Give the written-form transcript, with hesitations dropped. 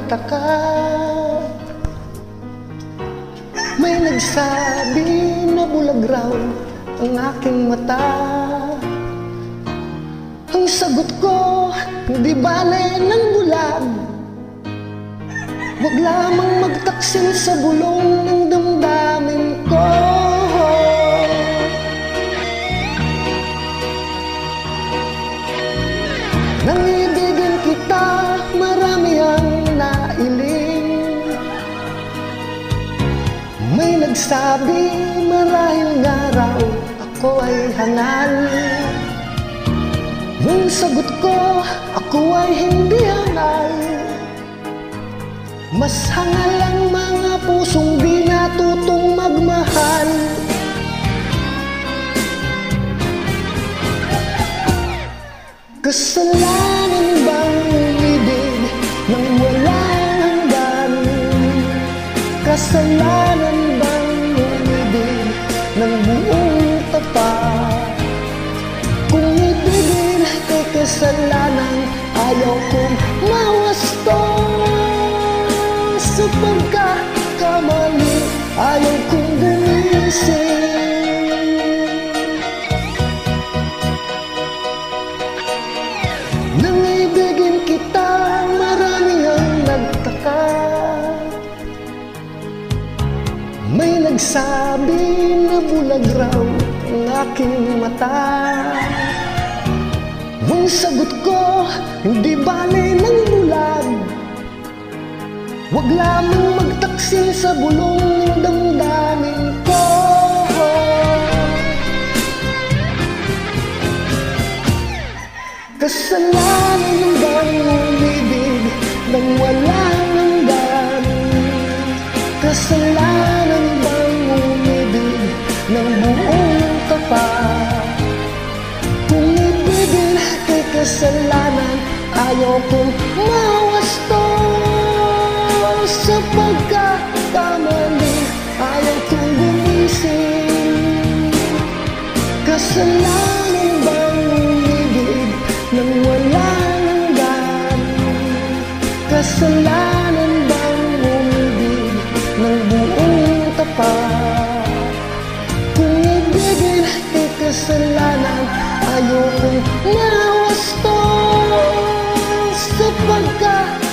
nagtaka. May nagsabi na bulag raw ang aking mata. Ang sagot ko, hindi bale ng bulag. Huwag lamang magtaksil sa bulong ng damdamin ko. Nang ibigin kita, marami ang nailing. May nagsabi, marahil nga raw ako ay hangal. Nung sagot ko, ako ay hindi hangal. Mas hangal ang mga pusong di natutong magmahal. Kasalanan bang umibig nang walang hanggan? Kasalanan bang umibig ng buong tapat? Kung ibigin ay kasalanan, ayaw kong mawasto. Sa pagkakamali, ayaw kong gumising. Nang ibigin kita, marami ang nagtaka. May nagsabi na bulag raw ang aking mata. Ang sagot ko, hindi bale ng bulag. Huwag lamang magtaksil sa bulong ng damdamin ko. Kasalanan bang umibig nang walang hanggan? Kasalanan bang umibig ng buong tapat? Kung ibigin kay kasalanan, ayaw kong mawasto. Sa pagkakamali, ayaw kong gumising. Kasalanan bang umibig nang walang hanggan? Kasalanan bang umibig ng buong tapat? Kung ibigin ay kasalanan, ayaw kong mawasto. Sa pagkakamali,